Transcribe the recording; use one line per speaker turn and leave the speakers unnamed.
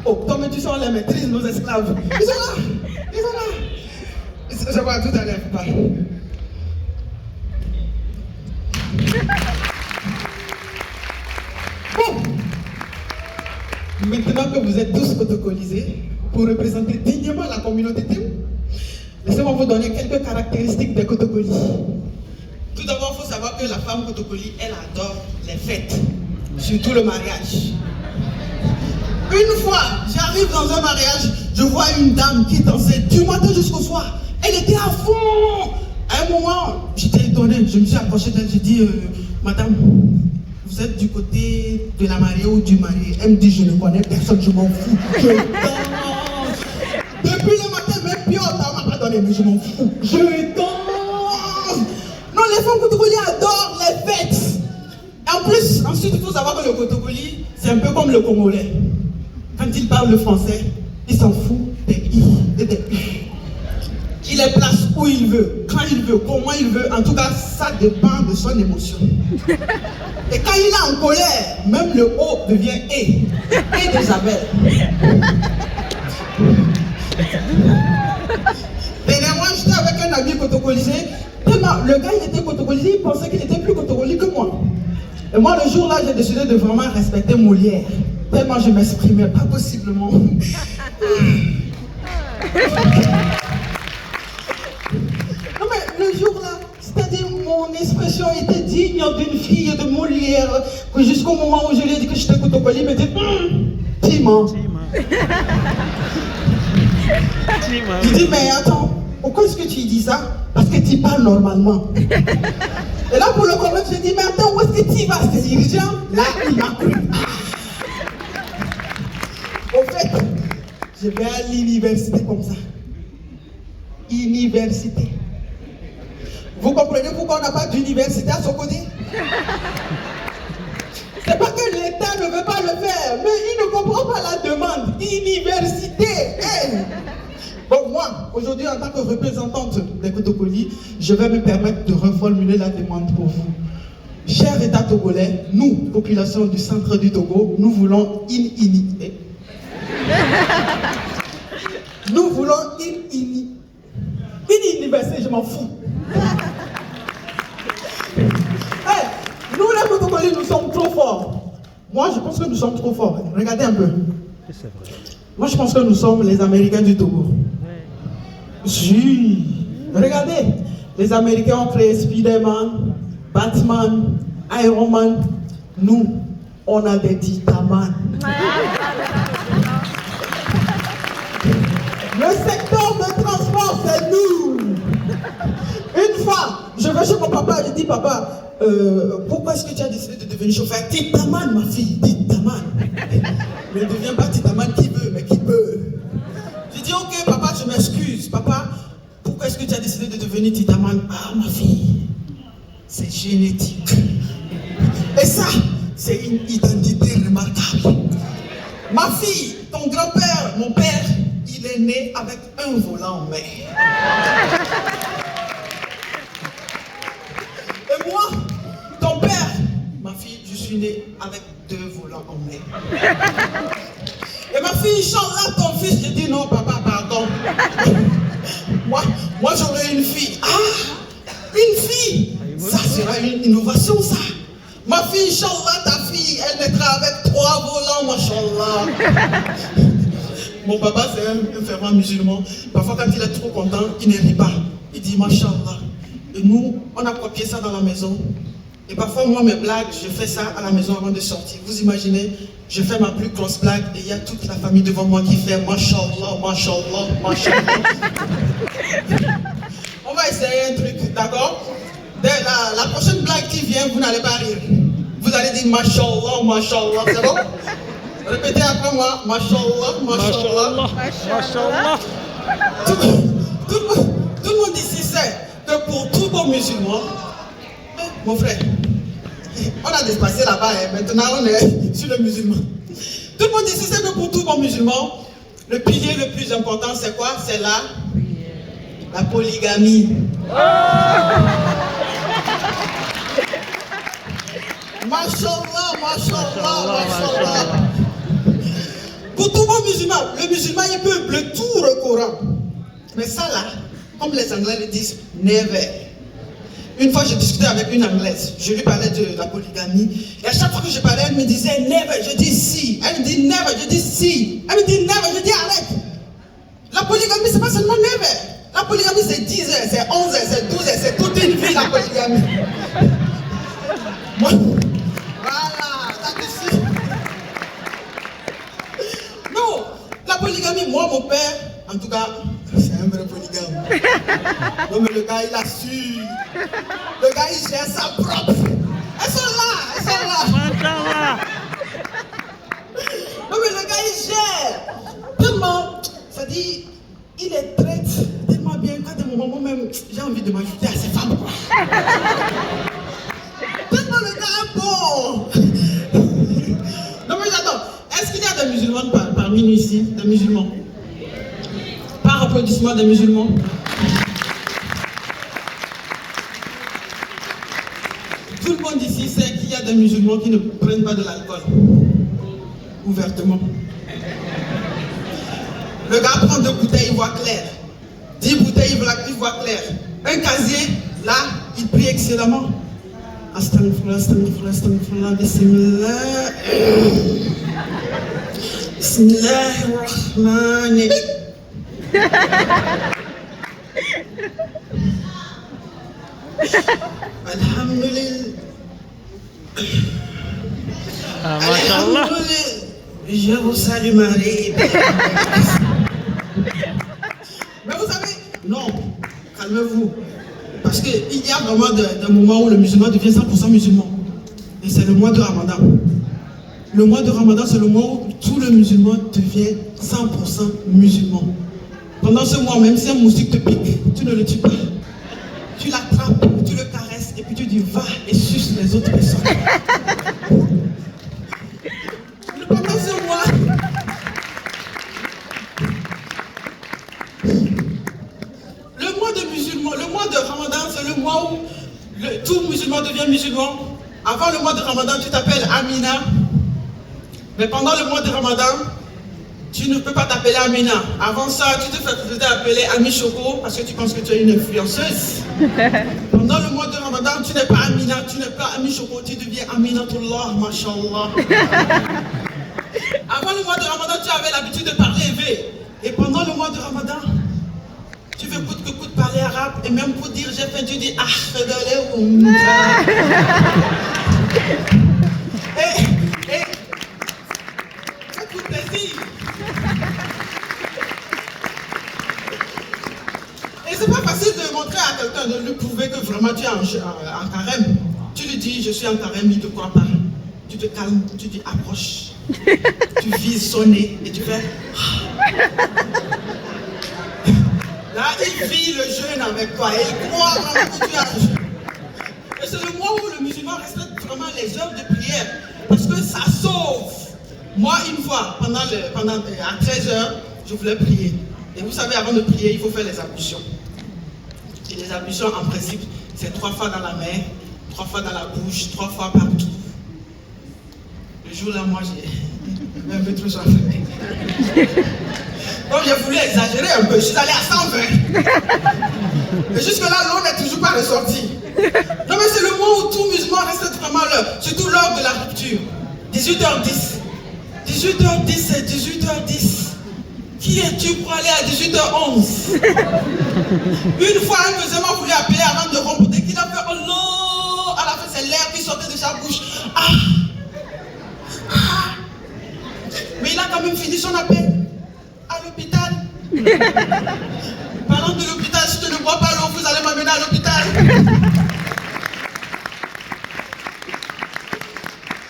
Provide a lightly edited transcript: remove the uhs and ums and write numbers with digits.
Oh, comme tu sens la maîtrise, nos esclaves. Ils sont là. Ils sont là. Je vois tout à l'heure, papa. Bon. Maintenant que vous êtes tous protocolisés pour représenter dignement la communauté Tim, laissez-moi vous donner quelques caractéristiques des Kotokoli. Tout d'abord, il faut savoir que la femme Kotokoli, elle adore les fêtes, surtout le mariage. Une fois, j'arrive dans un mariage, je vois une dame qui dansait du matin jusqu'au soir. Elle était à fond. À un moment, j'étais étonné, je me suis approché d'elle, j'ai dit, madame, vous êtes du côté de la mariée ou du marié? Elle me dit, je ne connais personne, je m'en fous. Je danse. Depuis le matin, même Piotr m'a pas donné, mais je m'en fous. Je danse. Non, les femmes Kotokoli adorent les fêtes. En plus, ensuite, il faut savoir que le Kotokoli, c'est un peu comme le Congolais. Quand il parle le français, il s'en fout des i et des u. Il les place où il veut, quand il veut, comment il veut. En tout cas, ça dépend de son émotion. Et quand il est en colère, même le O devient E. Et d'Isabelle. Dernièrement, j'étais avec un ami cotocolisé. Le gars, il était cotocolisé, il pensait qu'il était plus cotocoli que moi. Et moi, le jour-là, j'ai décidé de vraiment respecter Molière. Tellement je m'exprimais pas possiblement. Non mais le jour-là, c'est-à-dire mon expression était digne d'une fille de Molière, que jusqu'au moment où je lui ai dit que j'étais cotocoli, il me dit Tima. Je dis mais attends, pourquoi est-ce que tu dis ça? Parce que tu parles normalement. Et là pour le convaincre, je dis mais attends, où est-ce que tu vas? C'est dirigeant. Là, il m'a cru. Au fait, je vais à l'université comme ça. Université. Vous comprenez pourquoi on n'a pas d'université à son côté? C'est pas que l'État ne veut pas le faire, mais il ne comprend pas la demande. Université. Hey. Bon, moi, aujourd'hui, en tant que représentante des Kotokoli, je vais me permettre de reformuler la demande pour vous. Cher État togolais, nous, population du centre du Togo, nous voulons une unité. Nous voulons une université, je m'en fous. Hey, nous les Kotokoli, nous sommes trop forts. Moi, je pense que nous sommes trop forts. Regardez un peu. Moi, je pense que nous sommes les Américains du Togo. Si. Regardez, les Américains ont créé Spider-Man, Batman, Iron Man. Nous, on a des Titaman. Le secteur de transport, c'est nous. Une fois, je vais chez mon papa, je dis papa, pourquoi est-ce que tu as décidé de devenir chauffeur? Titaman, ma fille, Titaman. Ne deviens pas Titaman qui veut, mais qui peut. Je dis ok papa, je m'excuse. Papa, pourquoi est-ce que tu as décidé de devenir Titaman? Ah ma fille, c'est génétique. Et ça, c'est une identité remarquable. Ma fille, ton grand-père, mon père, il est né avec un volant en main. Et moi, ton père, ma fille, je suis né avec 2 volants en main. Et ma fille, Inch'Allah, ton fils, je dis non, papa, pardon. moi j'aurai une fille. Ah, une fille. Ça sera une innovation, ça. Ma fille, Inch'Allah, ta fille, elle naîtra avec 3 volants, Machallah. Mon papa, c'est un fervent musulman. Parfois, quand il est trop content, il ne rit pas. Il dit Machallah. Et nous, on a copié ça dans la maison. Et parfois, moi, mes blagues, je fais ça à la maison avant de sortir. Vous imaginez, je fais ma plus grosse blague et il y a toute la famille devant moi qui fait Machallah, Machallah, Machallah. On va essayer un truc, d'accord? La prochaine blague qui vient, vous n'allez pas rire. Vous allez dire Machallah, Machallah, c'est bon? Répétez après moi, Machallah, Machallah.
Machallah.
Tout le monde ici sait que pour tout bon musulman, mon frère, on a dépassé là-bas, et maintenant on est sur le musulman. Tout le monde ici sait que pour tout bon musulman, le pilier le plus important c'est quoi? C'est la polygamie. Machallah, Machallah, Machallah. Pour tout bon musulman, Maintenant, le musulman, il peut bleu tout le Coran. Mais ça là, comme les Anglais le disent, never. Une fois, je discutais avec une Anglaise. Je lui parlais de la polygamie. Et à chaque fois que je parlais, elle me disait never. Je dis si. Elle me dit never. Je dis si. Elle me dit never. Je dis arrête. La polygamie, c'est pas seulement never. La polygamie, c'est 10 heures, c'est 11 heures, c'est 12 heures, c'est toute une vie, la polygamie. Moi, voilà, ça te suit. Non, la polygamie, moi, mon père, en tout cas, c'est un vrai polygame. Non, mais le gars, il a su. Le gars, il gère sa propre. Elles sont là, elles sont là. Non, mais le gars, il gère. Tellement, ça dit, il les traite tellement bien qu'à des moments, moi-même, j'ai envie de m'ajouter à ces femmes. Tellement le gars est bon. Non, mais j'attends. Est-ce qu'il y a des musulmans parmi nous ici? Des musulmans? Par applaudissement des musulmans. Tout le monde ici sait qu'il y a des musulmans qui ne prennent pas de l'alcool. Ouvertement. Le gars prend 2 bouteilles, il voit clair. 10 bouteilles, il voit clair. Un casier, là, il prie excellemment. Astaghfirullah, astaghfirullah, astaghfirullah, bismillah. Bismillahirrahmanirrahim. Alhamdulillah.
Mashallah.
Je vous salue Marie. Mais vous savez, non, calmez-vous. Parce qu'il y a vraiment des moments où le musulman devient 100% musulman. Et c'est le mois de Ramadan. Le mois de Ramadan, c'est le mois où tout le musulman devient 100% musulman. Pendant ce mois, même si un moustique te pique, tu ne le tues pas. Tu l'attrapes, tu le caresses et puis tu dis va et suce les autres personnes. Pendant ce mois, le mois de musulman, le mois de Ramadan, c'est le mois où tout musulman devient musulman. Avant le mois de Ramadan, tu t'appelles Amina. Mais pendant le mois de Ramadan, tu ne peux pas t'appeler Amina. Avant ça, tu te faisais appeler Ami Choco parce que tu penses que tu es une influenceuse. Pendant le mois de Ramadan, tu n'es pas Amina, tu n'es pas Ami Choco, tu deviens Aminatullah, mashallah. Avant le mois de Ramadan, tu avais l'habitude de parler élevé. Et pendant le mois de Ramadan, tu veux coûte que coûte parler arabe. Et même pour dire j'ai faim, tu dis ah, écoute plaisir. Et c'est pas facile de montrer à quelqu'un, de lui prouver que vraiment tu es en carême. Tu lui dis je suis en carême, il ne te croit pas. Tu te calmes, tu dis approche. Tu vises son nez et tu fais. Là, il vit le jeûne avec toi et il croit vraiment que tu as jeûné. Et c'est le mois où le musulman respecte vraiment les heures de prière parce que ça sauve. Moi, une fois, à 13h, je voulais prier. Et vous savez, avant de prier, il faut faire les ablutions. Et les ablutions, en principe, c'est 3 fois dans la main, 3 fois dans la bouche, 3 fois partout. Le jour-là, moi, j'ai un peu trop soif. Donc, j'ai voulu exagérer un peu. Je suis allé à 120. Et jusque-là, l'eau n'est toujours pas ressortie. Non, mais c'est le moment où tout musulman reste vraiment l'heure. Surtout l'heure de la rupture. 18h10. 18h10, c'est 18h10. Qui es-tu pour aller à 18h11? Une fois, un musulman voulait appeler avant de rompre. Dès qu'il a fait Allah, à la fin, c'est l'air qui sortait de sa bouche. Ah! Mais il a quand même fini son appel à l'hôpital. Parlant de l'hôpital, si tu ne bois pas l'eau, vous allez m'amener à l'hôpital.